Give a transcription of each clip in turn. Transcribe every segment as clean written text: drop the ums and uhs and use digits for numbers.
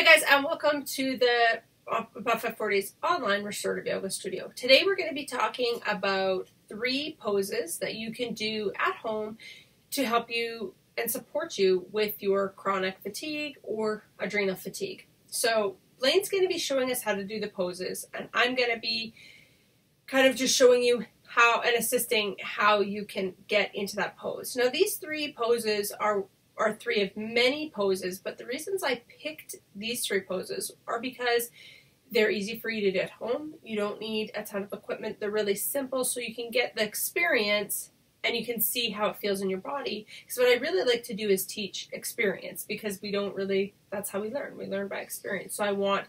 Hi guys, and welcome to the Buffett 40s online restorative yoga studio. Today we're going to be talking about 3 poses that you can do at home to help you and support you with your chronic fatigue or adrenal fatigue. So Blaine's going to be showing us how to do the poses, and I'm going to be kind of just showing you how and assisting how you can get into that pose. Now these 3 poses are 3 of many poses, but the reasons I picked these 3 poses are because they're easy for you to do at home. You don't need a ton of equipment. They're really simple, so you can get the experience and you can see how it feels in your body. Because what I really like to do is teach experience, because we don't really, that's how we learn. We learn by experience. So I want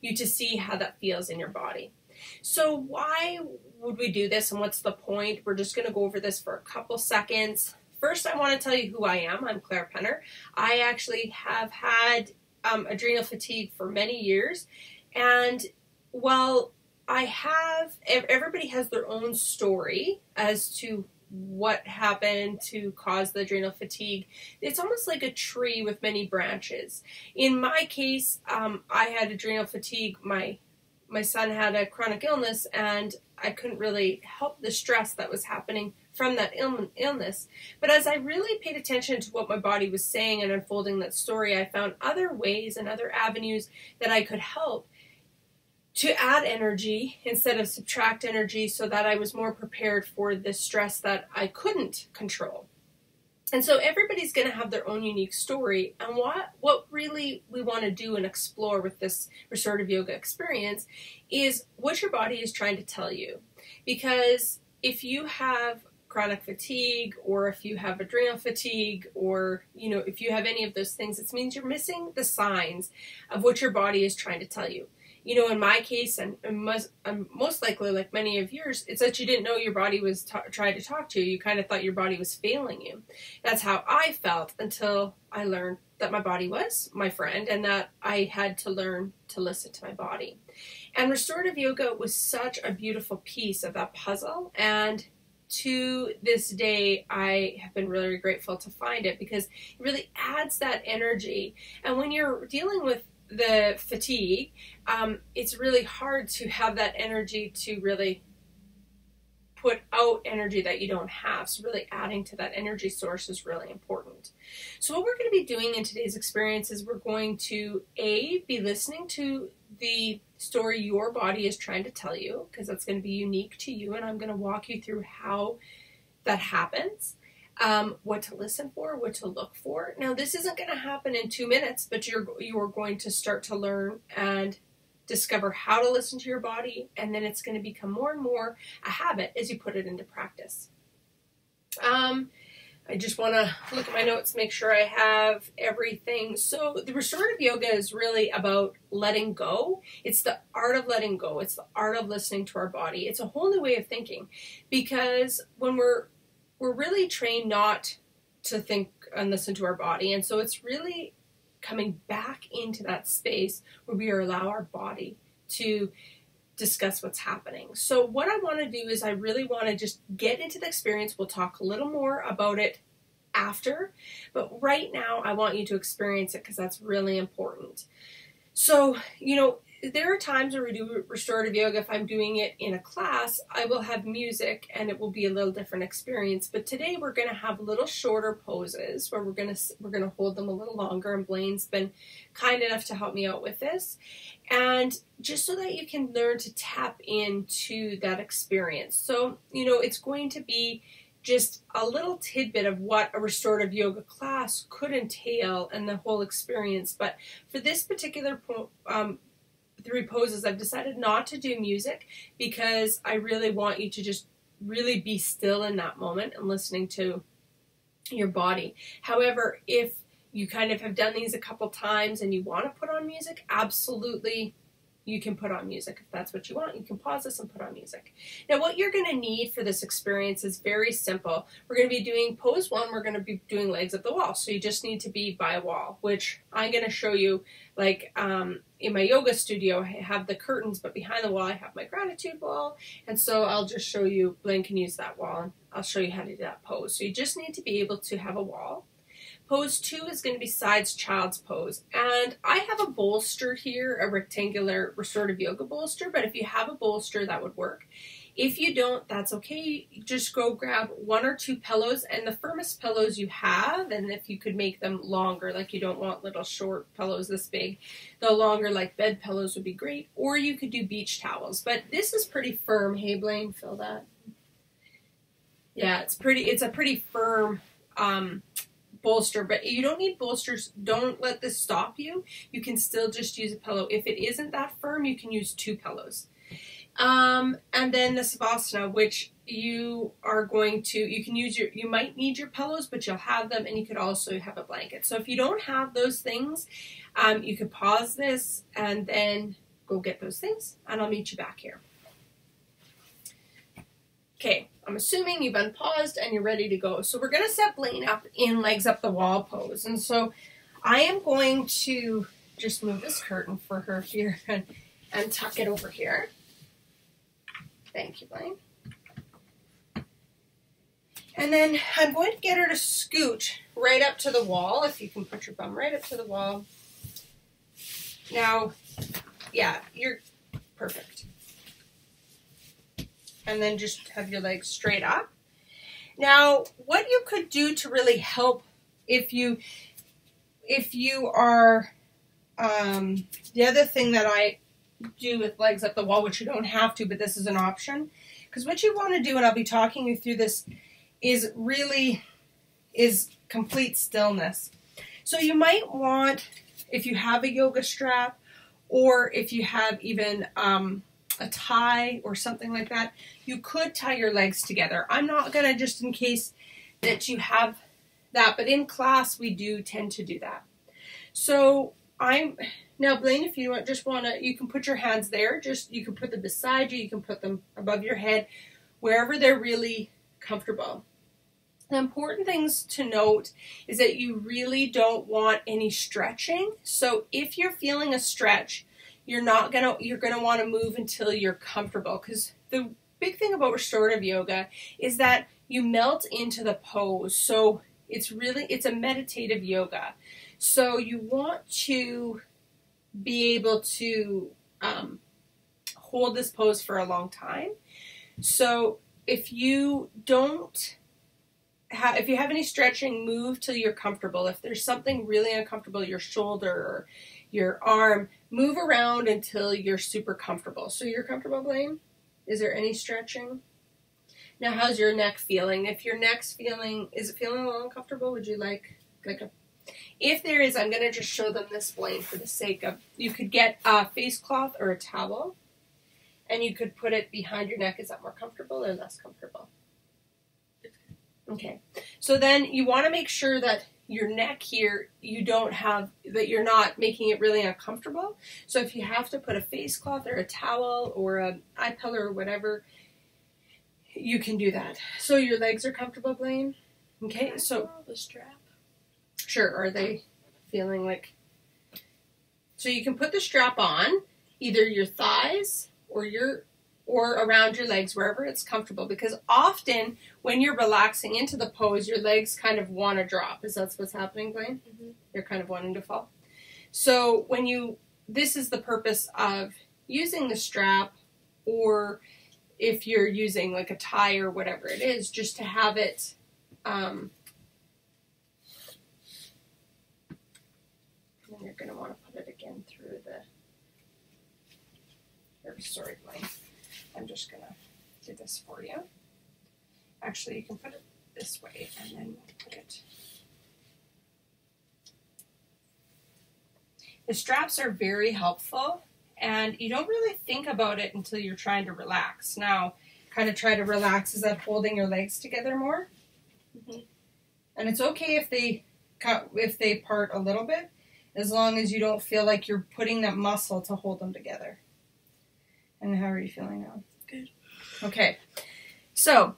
you to see how that feels in your body. So why would we do this and what's the point? We're just going to go over this for a couple seconds. First, I want to tell you who I am. I'm Clara Penner. I actually have had adrenal fatigue for many years. And while everybody has their own story as to what happened to cause the adrenal fatigue. It's almost like a tree with many branches. In my case, I had adrenal fatigue. My son had a chronic illness, and I couldn't really help the stress that was happening from that illness. But as I really paid attention to what my body was saying and unfolding that story, I found other ways and other avenues that I could help to add energy instead of subtract energy, so that I was more prepared for the stress that I couldn't control. And so everybody's going to have their own unique story, and what really we want to do and explore with this restorative yoga experience is what your body is trying to tell you. Because if you have chronic fatigue, or if you have adrenal fatigue, or if you have any of those things, it means you're missing the signs of what your body is trying to tell you. In my case, and most likely like many of yours, it's that you didn't know your body was trying to talk to you. You kind of thought your body was failing you. That's how I felt until I learned that my body was my friend, and that I had to learn to listen to my body. And restorative yoga was such a beautiful piece of that puzzle, and to this day, I have been really grateful to find it, because it really adds that energy. And when you're dealing with the fatigue, it's really hard to have that energy to really put out energy that you don't have. So really adding to that energy source is really important. So what we're going to be doing in today's experience is we're going to be listening to the story your body is trying to tell you, because that's going to be unique to you, and I'm going to walk you through how that happens. What to listen for, what to look for. Now, this isn't going to happen in 2 minutes, but you are going to start to learn and discover how to listen to your body, and then it's going to become more and more a habit as you put it into practice. I just want to look at my notes, make sure I have everything. So the restorative yoga is really about letting go. It's the art of letting go. It's the art of listening to our body. It's a whole new way of thinking, because when we're really trained not to think and listen to our body. And so it's really coming back into that space where we allow our body to discuss what's happening. So what I want to do is I really want to just get into the experience. We'll talk a little more about it after, but right now I want you to experience it, because that's really important. So, there are times where we do restorative yoga. If I'm doing it in a class, I will have music and it will be a little different experience. But today we're going to have little shorter poses where we're going to hold them a little longer, and Blaine's been kind enough to help me out with this. And just so that you can learn to tap into that experience. So, it's going to be just a little tidbit of what a restorative yoga class could entail and the whole experience. But for this particular 3 poses, I've decided not to do music, because I really want you to just really be still in that moment and listening to your body. However, if you kind of have done these a couple times and you want to put on music, absolutely you can put on music. If that's what you want, you can pause this and put on music. Now, what you're going to need for this experience is very simple. We're going to be doing pose 1. We're going to be doing legs at the wall. So you just need to be by a wall, which I'm going to show you, like in my yoga studio, I have the curtains, but behind the wall, I have my gratitude wall. And so I'll just show you, Blaine can use that wall, and I'll show you how to do that pose. So you just need to be able to have a wall. Pose 2 is going to be side's child's pose. And I have a bolster here, a rectangular restorative yoga bolster, but if you have a bolster, that would work. If you don't, that's okay. Just go grab 1 or 2 pillows, and the firmest pillows you have, and if you could make them longer, like you don't want little short pillows this big, the longer like bed pillows would be great, or you could do beach towels. But this is pretty firm. Hey, Blaine, feel that? Yeah, it's a pretty firm bolster, but you don't need bolsters. Don't let this stop you. You can still just use a pillow. If it isn't that firm, you can use 2 pillows. And then the Savasana, which you might need your pillows, but you'll have them, and you could also have a blanket. So if you don't have those things, you could pause this and then go get those things, and I'll meet you back here. Okay, I'm assuming you've unpaused and you're ready to go. So we're going to set Blaine up in legs up the wall pose. And so I am going to just move this curtain for her here and tuck it over here. Thank you, Blaine. And then I'm going to get her to scoot right up to the wall. If you can put your bum right up to the wall. Now, yeah, you're perfect. And then just have your legs straight up. Now, what you could do to really help if you are, the other thing that I do with legs up the wall, which you don't have to, but this is an option, because what you want to do, and I'll be talking you through this, is complete stillness. So you might want, if you have a yoga strap, or if you have even a tie or something like that, you could tie your legs together. I'm not going to, just in case that you have that, but in class we do tend to do that. So now Blaine, if you you can put your hands there, you can put them beside you, you can put them above your head, wherever they're really comfortable. The important things to note is that you really don't want any stretching. So if you're feeling a stretch, you're gonna want to move until you're comfortable, because the big thing about restorative yoga is that you melt into the pose. So it's a meditative yoga. So you want to be able to hold this pose for a long time. So if you have any stretching, move till you're comfortable. If there's something really uncomfortable, your shoulder or your arm, move around until you're super comfortable. So you're comfortable, Blaine? Is there any stretching? Now, how's your neck feeling? If your neck's is it feeling a little uncomfortable? Would you like a... If there is, I'm going to just show them this, Blaine, for the sake of... You could get a face cloth or a towel, and you could put it behind your neck. Is that more comfortable or less comfortable? Okay. So then you want to make sure that your neck here, you're not making it really uncomfortable. So if you have to put a face cloth or a towel or an eye pillow or whatever, you can do that. So your legs are comfortable, Blaine? Okay, so the strap. Sure, are they feeling like... So you can put the strap on, either your thighs or around your legs, wherever it's comfortable, because often when you're relaxing into the pose, your legs kind of want to drop. Is that what's happening, Blaine? Mm-hmm. You're kind of wanting to fall. So this is the purpose of using the strap, or if you're using like a tie or whatever it is, just to have it, and you're going to want to put it again through sorry, Blaine. I'm just going to do this for you. Actually, you can put it this way, and then put it... The straps are very helpful, and you don't really think about it until you're trying to relax. Now, kind of try to relax. Is that holding your legs together more? Mm-hmm. And it's okay if they part a little bit, as long as you don't feel like you're putting that muscle to hold them together. And how are you feeling now? Good. Okay. So,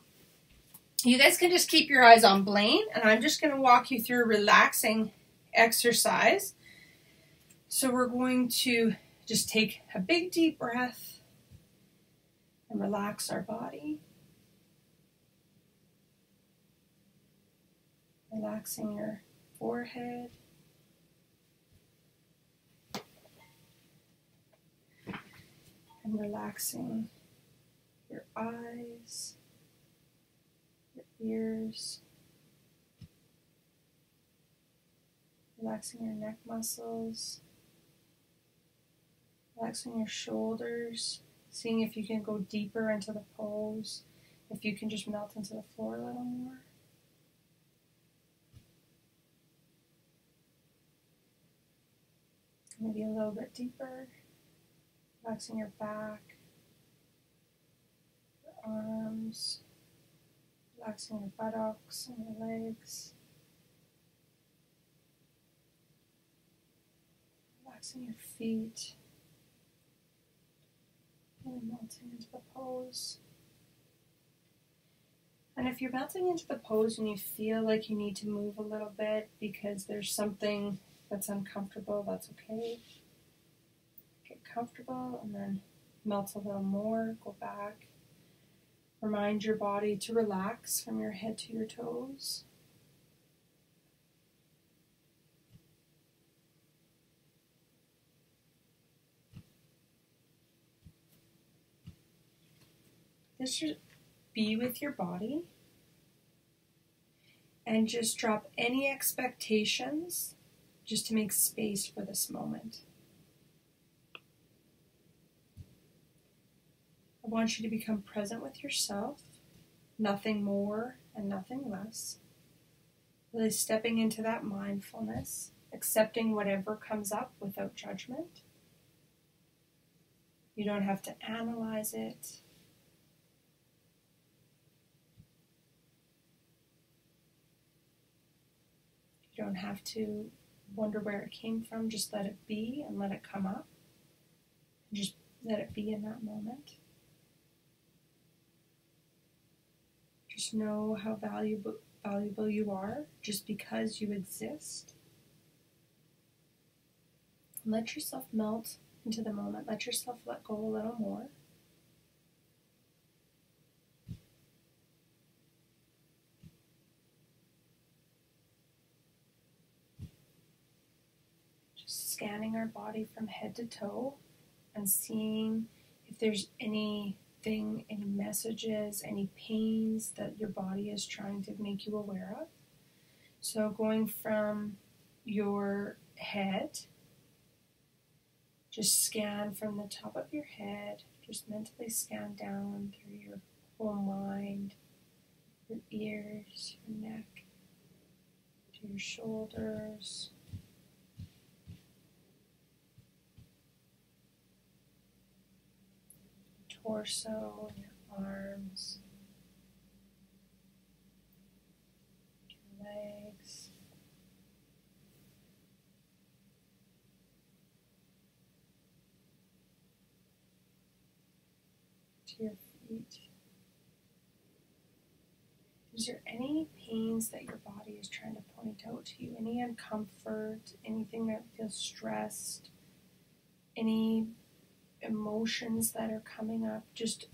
you guys can just keep your eyes on Blaine, and I'm just going to walk you through a relaxing exercise. So we're going to just take a big deep breath and relax our body. Relaxing your forehead. And relaxing your eyes, your ears, relaxing your neck muscles, relaxing your shoulders, seeing if you can go deeper into the pose, if you can just melt into the floor a little more. Maybe a little bit deeper, relaxing your back, your arms, relaxing your buttocks and your legs, relaxing your feet, and melting into the pose. And if you're melting into the pose and you feel like you need to move a little bit because there's something that's uncomfortable, that's okay. Get comfortable and then melt a little more, go back. Remind your body to relax from your head to your toes. Just be with your body and just drop any expectations just to make space for this moment. I want you to become present with yourself, nothing more and nothing less. Really stepping into that mindfulness, accepting whatever comes up without judgment. You don't have to analyze it. You don't have to wonder where it came from. Just let it be and let it come up. And just let it be in that moment. Just know how valuable you are just because you exist. And let yourself melt into the moment. Let yourself let go a little more. Just scanning our body from head to toe and seeing if there's anything, any messages, any pains that your body is trying to make you aware of. So going from your head, just scan from the top of your head, just mentally scan down through your whole mind, your ears, your neck, to your shoulders, torso, your arms, your legs, to your feet. Is there any pains that your body is trying to point out to you? Any uncomfort, anything that feels stressed, any emotions that are coming up? Just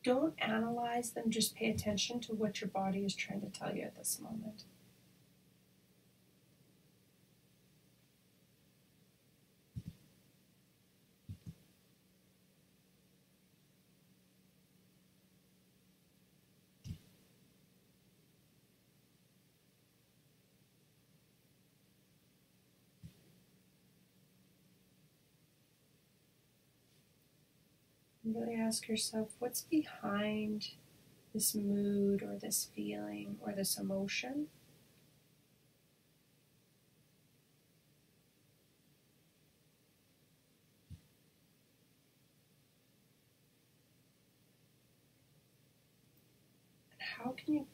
don't analyze them, just pay attention to what your body is trying to tell you at this moment. Really ask yourself, what's behind this mood or this feeling or this emotion? And how can you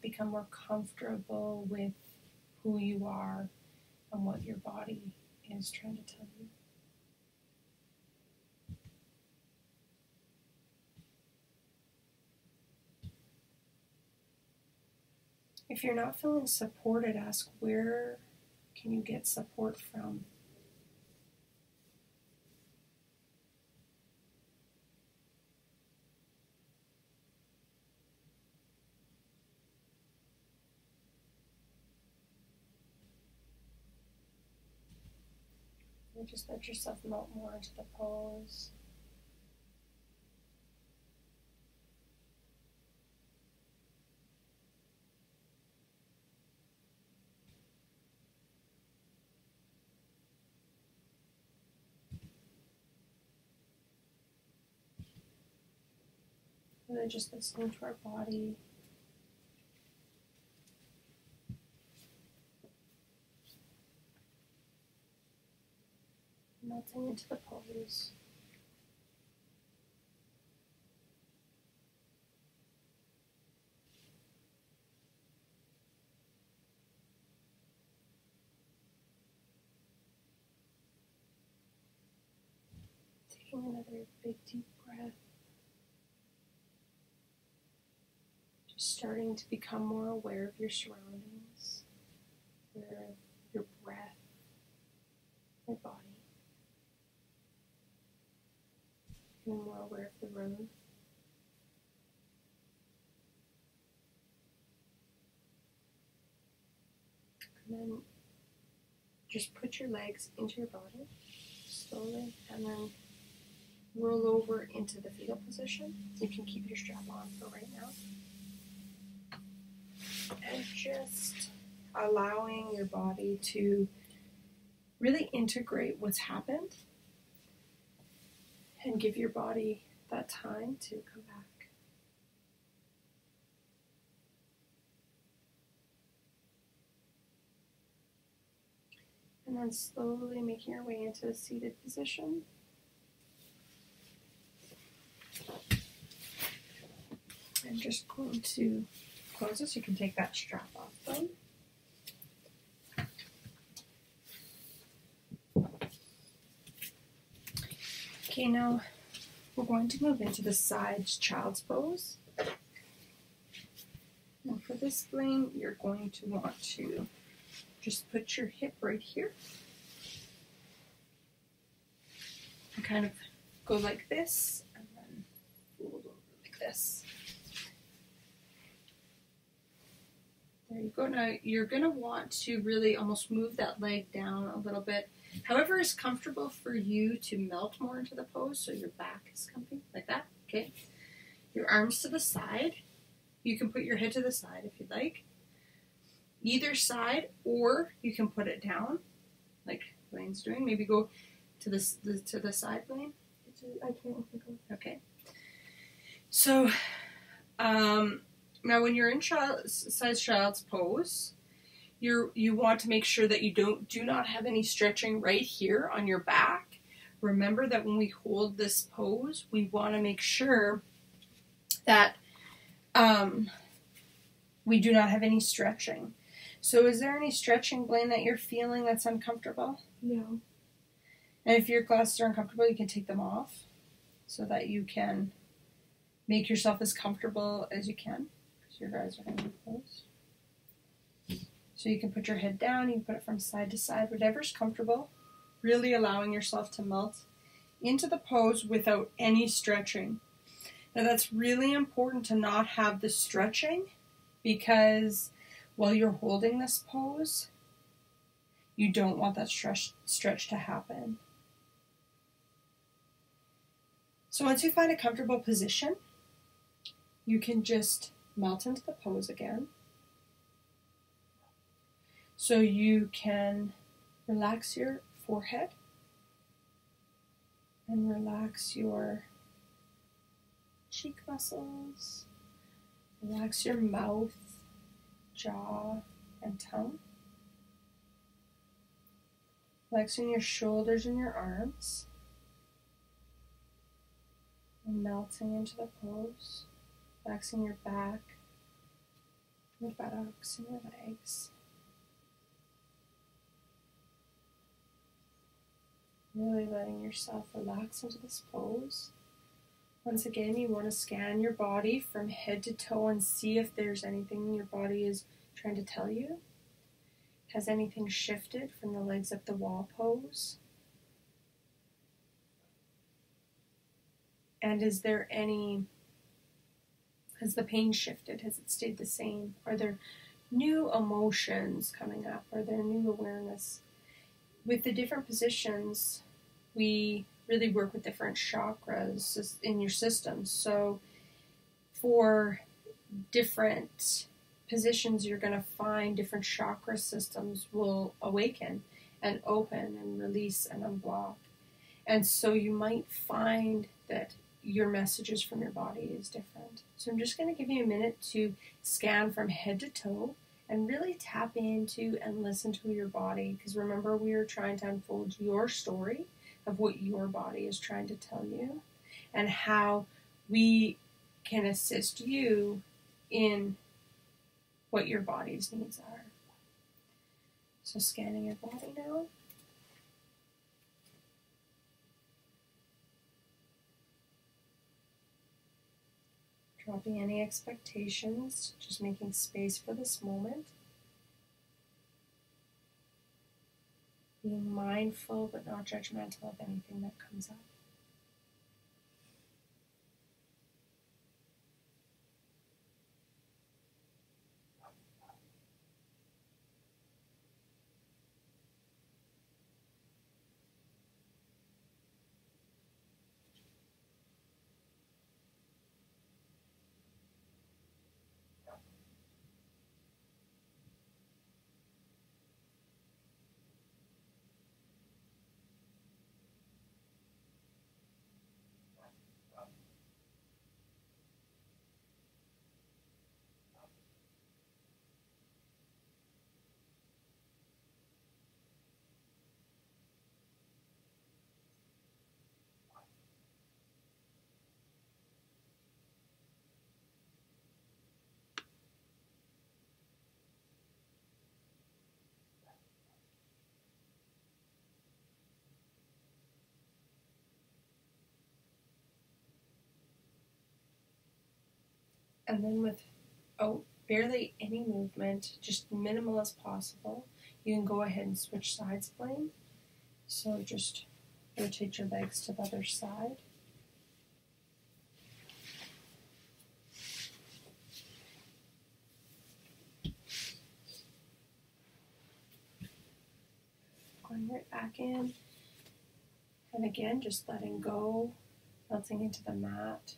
become more comfortable with who you are and what your body is trying to tell you? If you're not feeling supported, ask, where can you get support from? And just let yourself melt more into the pose. Really just listening to our body. Melting into the pose. Taking another big deep breath. Just starting to become more aware of your surroundings, your breath, your body. Becoming more aware of the room. And then just put your legs into your body slowly, and then roll over into the fetal position. You can keep your strap on for right now. And just allowing your body to really integrate what's happened and give your body that time to come back. And then slowly making your way into a seated position. I'm just going to close this. You can take that strap off then. Okay, now we're going to move into the side child's pose. Now for this spleen, you're going to want to just put your hip right here. And kind of go like this, and then fold over like this. There you go. Now you're going to want to really almost move that leg down a little bit. However is comfortable for you to melt more into the pose, so your back is comfy, like that, okay? Your arms to the side. You can put your head to the side if you'd like. Either side, or you can put it down, like Blaine's doing. Maybe go to the side, Blaine. I can't think of. Okay. So, now when you're in side child's pose, you want to make sure that you do not have any stretching right here on your back. Remember that when we hold this pose, we want to make sure that we do not have any stretching. So is there any stretching, Blaine, that you're feeling that's uncomfortable? No. And if your glasses are uncomfortable, you can take them off so that you can make yourself as comfortable as you can, because your eyes are going to be closed. So you can put your head down, you can put it from side to side, whatever's comfortable, really allowing yourself to melt into the pose without any stretching. Now that's really important to not have the stretching, because while you're holding this pose, you don't want that stretch to happen. So once you find a comfortable position, you can just melt into the pose again. So you can relax your forehead and relax your cheek muscles, relax your mouth, jaw, and tongue. Relaxing your shoulders and your arms. And melting into the pose. Relaxing your back, your buttocks, and your legs. Really letting yourself relax into this pose. Once again, you want to scan your body from head to toe and see if there's anything your body is trying to tell you. Has anything shifted from the legs up the wall pose? And has the pain shifted? Has it stayed the same? Are there new emotions coming up? Are there new awareness? With the different positions, we really work with different chakras in your system. So for different positions, you're going to find different chakra systems will awaken and open and release and unblock. And so you might find that your messages from your body is different. So I'm just going to give you a minute to scan from head to toe and really tap into and listen to your body. Because remember, we are trying to unfold your story of what your body is trying to tell you and how we can assist you in what your body's needs are. So scanning your body now. Dropping any expectations, just making space for this moment. Being mindful but not judgmental of anything that comes up. And then without barely any movement, just minimal as possible, you can go ahead and switch sides, Blaine. So just rotate your legs to the other side. Going right back in. And again, just letting go, melting into the mat.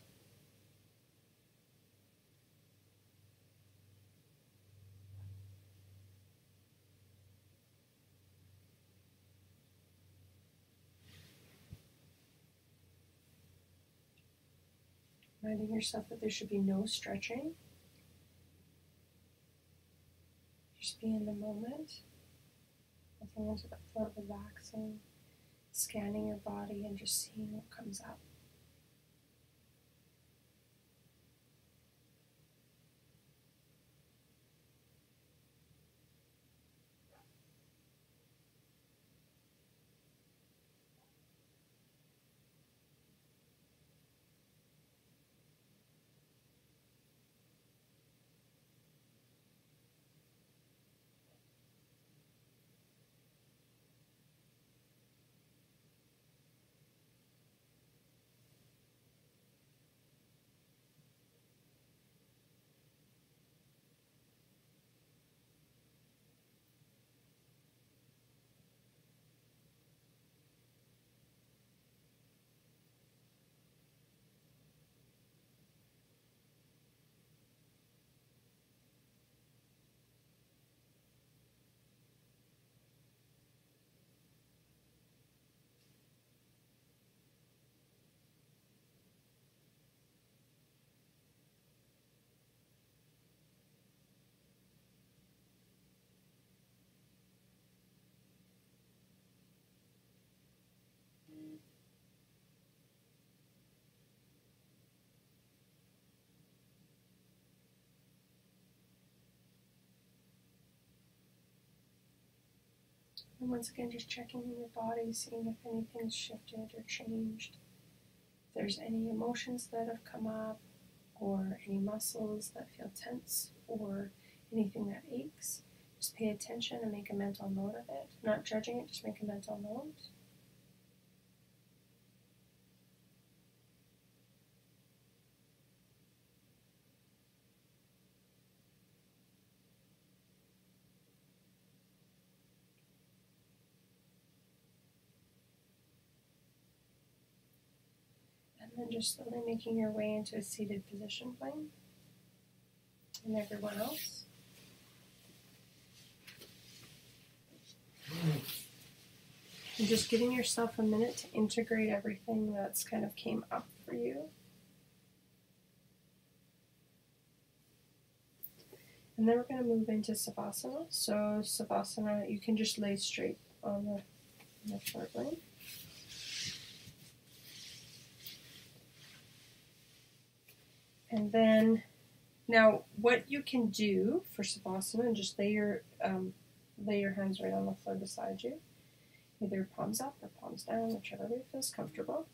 Reminding yourself that there should be no stretching. Just be in the moment. Nothing into the floor, relaxing, scanning your body and just seeing what comes up. And once again, just checking in your body, seeing if anything's shifted or changed. If there's any emotions that have come up, or any muscles that feel tense, or anything that aches, just pay attention and make a mental note of it. Not judging it, just make a mental note. And just slowly making your way into a seated position plane. And everyone else. And just giving yourself a minute to integrate everything that's kind of came up for you. And then we're going to move into Savasana. So Savasana, you can just lay straight on the floor plane. And then, now what you can do for Savasana, and just lay your hands right on the floor beside you. Either palms up or palms down, whichever way feels comfortable.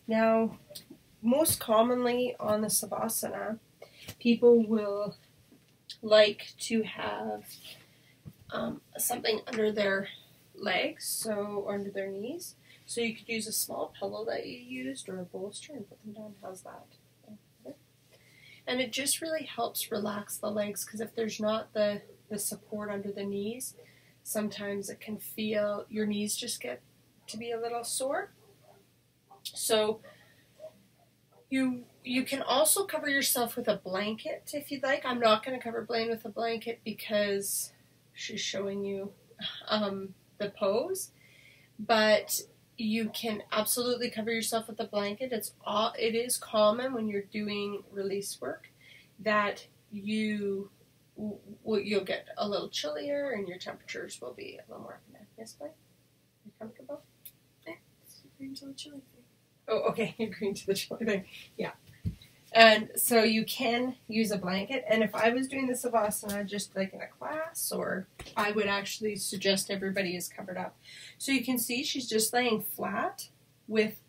Now, most commonly on the Savasana, people will like to have something under their legs, so under their knees. So you could use a small pillow that you used or a bolster and put them down. How's that? Okay. And it just really helps relax the legs, because if there's not the support under the knees, sometimes it can feel your knees just get to be a little sore. So you can also cover yourself with a blanket if you'd like. I'm not going to cover Blaine with a blanket because she's showing you the pose, but you can absolutely cover yourself with a blanket. It is common when you're doing release work that you'll get a little chillier and your temperatures will be a little more. Yes, Blaine? You comfortable? Green to the chili thing. Oh, okay, you're agreeing to the chili thing. Yeah. And so you can use a blanket. And if I was doing the Savasana just like in a class, or I would actually suggest everybody is covered up. So you can see she's just laying flat with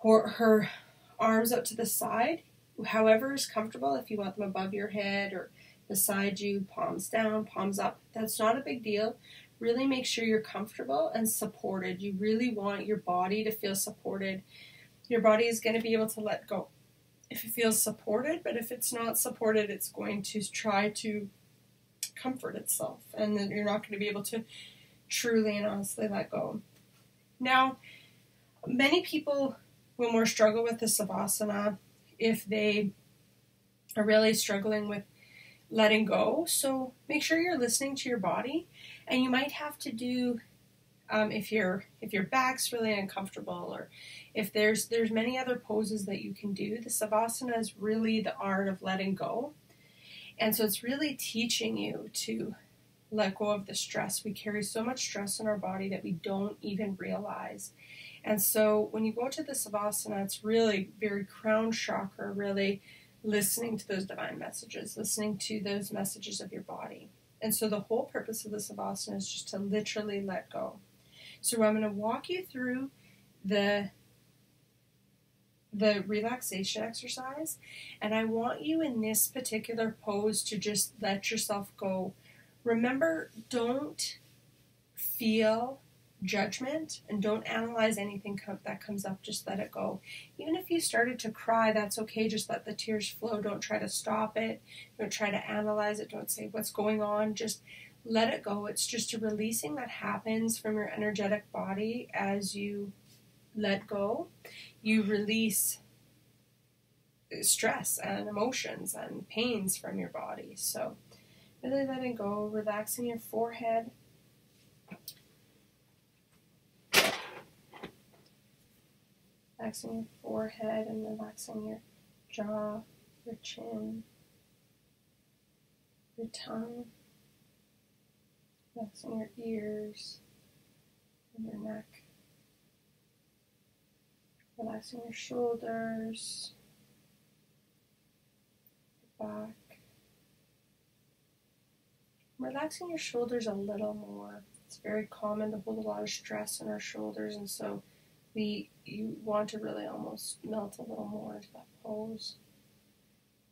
her arms out to the side. However is comfortable, if you want them above your head or beside you, palms down, palms up. That's not a big deal. Really make sure you're comfortable and supported. You really want your body to feel supported. Your body is going to be able to let go if it feels supported, but if it's not supported, it's going to try to comfort itself, and then you're not going to be able to truly and honestly let go. Now, many people will more struggle with the Savasana if they are really struggling with letting go. So make sure you're listening to your body, and you might have to do if your back's really uncomfortable, or if there's many other poses that you can do. The Savasana is really the art of letting go, and so it's really teaching you to let go of the stress. We carry so much stress in our body that we don't even realize. And so when you go to the Savasana, it's really very crown chakra, really listening to those divine messages, listening to those messages of your body. And so the whole purpose of the Savasana is just to literally let go. So I'm going to walk you through the relaxation exercise, and I want you in this particular pose to just let yourself go. Remember, don't feel judgment and don't analyze anything that comes up. Just let it go. Even if you started to cry, that's okay. Just let the tears flow. Don't try to stop it. Don't try to analyze it. Don't say what's going on. Just let it go. It's just a releasing that happens from your energetic body as you let go. You release stress and emotions and pains from your body. So really letting go, relaxing your forehead. Relaxing your forehead and relaxing your jaw, your chin, your tongue. Relaxing your ears and your neck. Relaxing your shoulders, your back. Relaxing your shoulders a little more. It's very common to hold a lot of stress in our shoulders, and so you want to really almost melt a little more into that pose.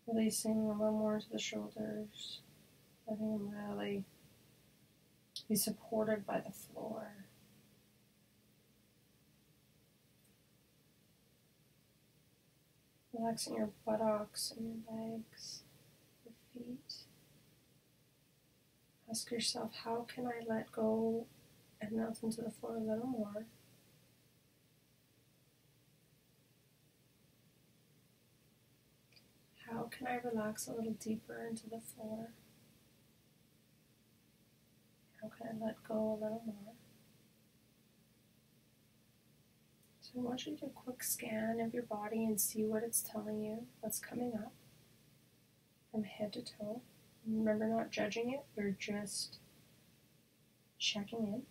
Releasing a little more into the shoulders, letting them really be supported by the floor. Relaxing your buttocks and your legs, your feet. Ask yourself, how can I let go and melt into the floor a little more? How can I relax a little deeper into the floor? How can I let go a little more? So I want you to do a quick scan of your body and see what it's telling you, what's coming up from head to toe. Remember, not judging it, you're just checking in.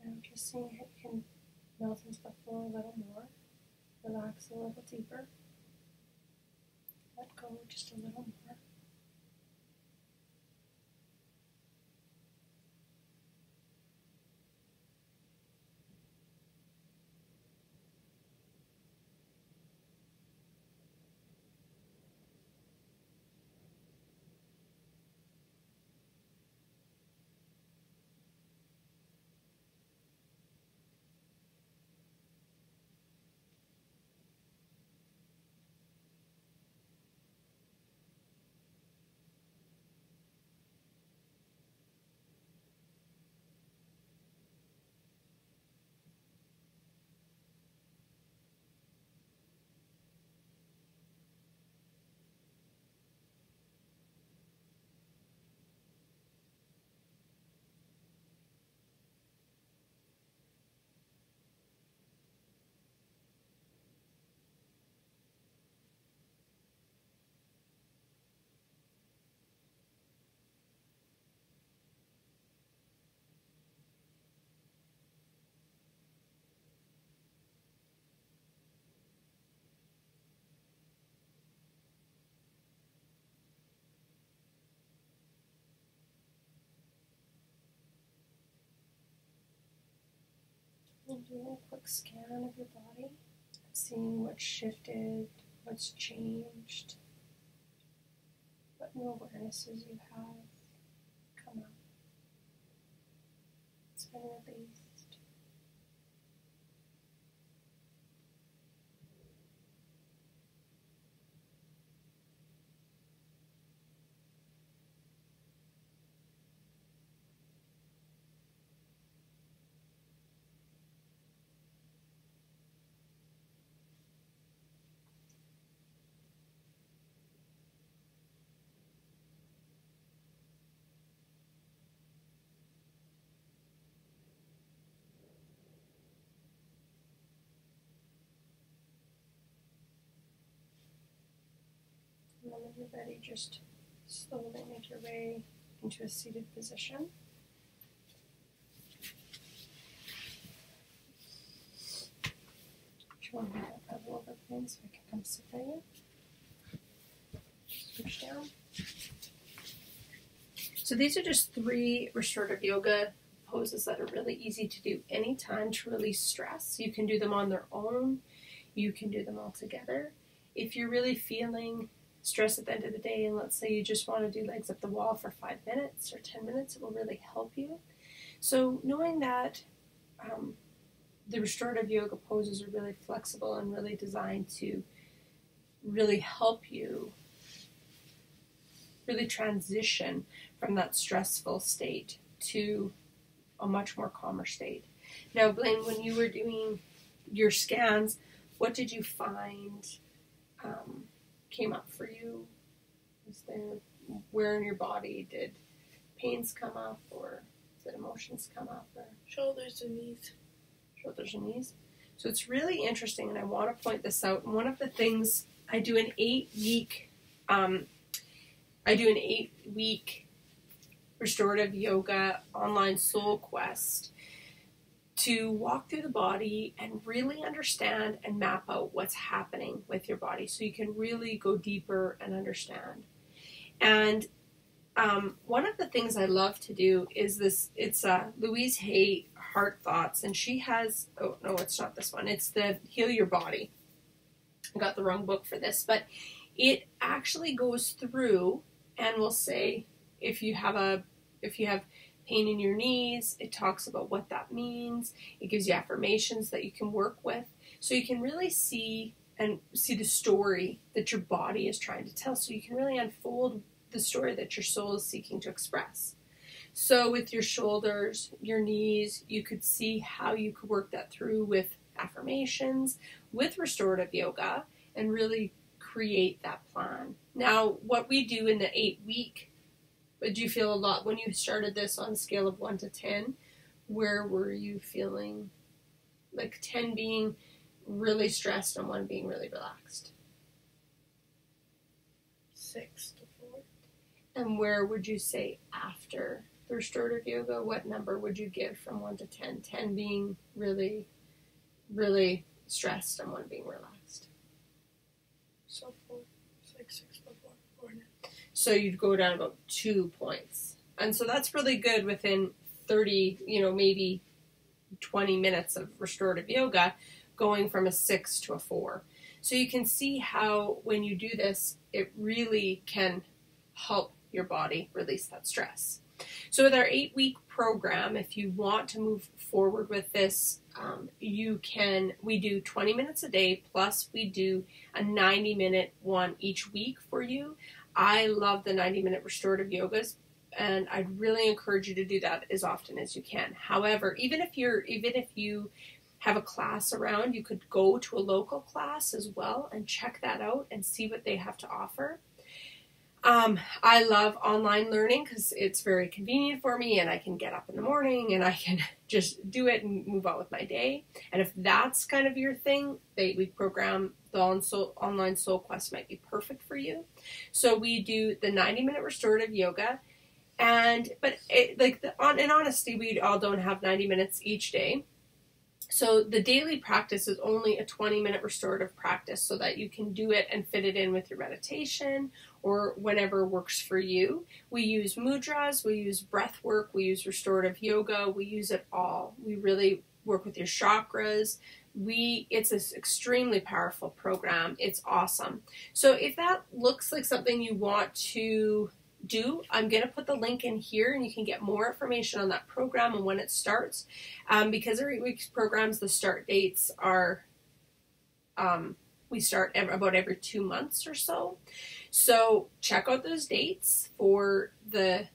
Now just seeing how you can melt into the floor a little more, relax a little deeper, let go just a little more. And doing a quick scan of your body, seeing what's shifted, what's changed, what new awarenesses you have come up. It's been released. And then when you're ready, just slowly make your way into a seated position. If you want to move that pedal over, please, so I can come sit by you. Push down. So these are just 3 restorative yoga poses that are really easy to do anytime to release stress. You can do them on their own. You can do them all together. If you're really feeling stress at the end of the day, and let's say you just want to do legs up the wall for 5 minutes or 10 minutes, it will really help you. So knowing that the restorative yoga poses are really flexible and really designed to really help you really transition from that stressful state to a much more calmer state. Now, Blaine, when you were doing your scans, what did you find came up for you? Is there, where in your body did pains come up, or did emotions come up? Or Shoulders and knees. Shoulders and knees. So it's really interesting, and I want to point this out. And one of the things, I do an 8-week restorative yoga online soul quest to walk through the body and really understand and map out what's happening with your body, so you can really go deeper and understand. And one of the things I love to do is this. It's Louise Hay Heart Thoughts, and she has, oh no, it's not this one. It's the Heal Your Body. I got the wrong book for this, but it actually goes through and will say if you have pain in your knees, it talks about what that means. It gives you affirmations that you can work with, so you can really see the story that your body is trying to tell, so you can really unfold the story that your soul is seeking to express. So with your shoulders, your knees, you could see how you could work that through with affirmations, with restorative yoga, and really create that plan. Now, what we do in the 8-week, did you feel a lot when you started this on a scale of 1 to 10? Where were you feeling? Like 10 being really stressed and 1 being really relaxed. 6 to 4. And where would you say after the restorative yoga, what number would you give from 1 to 10? 10 being really, really stressed and 1 being relaxed. So 4. It's like 6 to 4. 4 now. So you'd go down about 2 points. And so that's really good within 30, maybe 20 minutes of restorative yoga, going from a 6 to a 4. So you can see how when you do this, it really can help your body release that stress. So with our 8-week program, if you want to move forward with this, we do 20 minutes a day, plus we do a 90-minute one each week for you. I love the 90-minute restorative yogas, and I'd really encourage you to do that as often as you can. However, even if you have a class around, you could go to a local class as well and check that out and see what they have to offer. I love online learning because it's very convenient for me, and I can get up in the morning and I can just do it and move on with my day. And if that's kind of your thing, the 8-week program, the online soul quest might be perfect for you. So we do the 90-minute restorative yoga, in honesty, we all don't have 90 minutes each day. So the daily practice is only a 20-minute restorative practice, so that you can do it and fit it in with your meditation or whatever works for you. We use mudras, we use breath work, we use restorative yoga, we use it all. We really work with your chakras. It's an extremely powerful program. It's awesome. So if that looks like something you want to do, I'm going to put the link in here, and you can get more information on that program and when it starts. Because our 8-week programs, the start dates are, we start about every 2 months or so. So check out those dates for the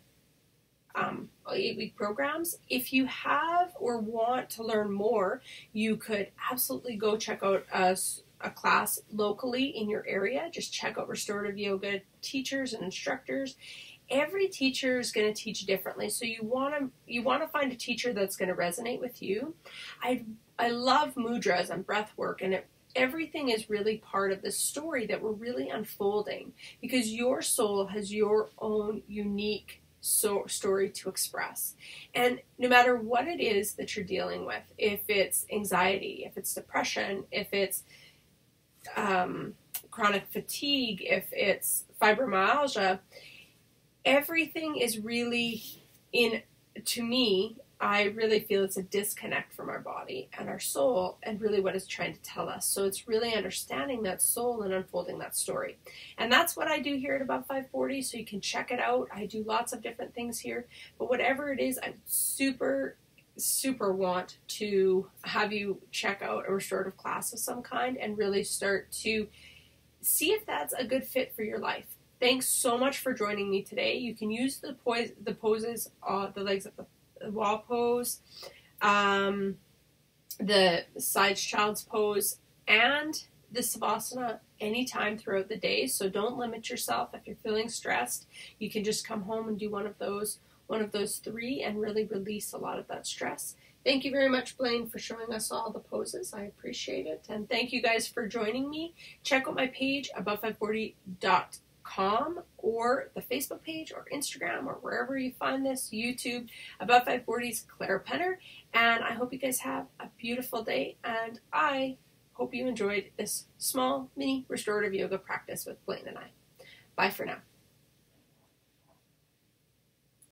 8-week programs. If you have or want to learn more, you could absolutely go check out a class locally in your area. Just check out restorative yoga teachers and instructors. Every teacher is going to teach differently, so you want to find a teacher that's going to resonate with you. I love mudras and breath work, and everything is really part of the story that we're really unfolding, because your soul has your own unique story to express. And no matter what it is that you're dealing with, if it's anxiety, if it's depression, if it's chronic fatigue, if it's fibromyalgia, everything is really to me, I really feel it's a disconnect from our body and our soul and really what it's trying to tell us. So it's really understanding that soul and unfolding that story. And that's what I do here at Above 540, so you can check it out. I do lots of different things here, but whatever it is, I super want to have you check out a restorative class of some kind and really start to see if that's a good fit for your life. Thanks so much for joining me today. You can use the poses, the legs up the wall pose. the side child's pose and the savasana anytime throughout the day. So don't limit yourself. If you're feeling stressed, you can just come home and do one of those three and really release a lot of that stress. Thank you very much, Blaine, for showing us all the poses. I appreciate it. And thank you guys for joining me. Check out my page, above540.com, or the Facebook page or Instagram or wherever you find this, YouTube, Above 540's Clara Penner. And I hope you guys have a beautiful day. And I hope you enjoyed this small mini restorative yoga practice with Blaine and I. Bye for now.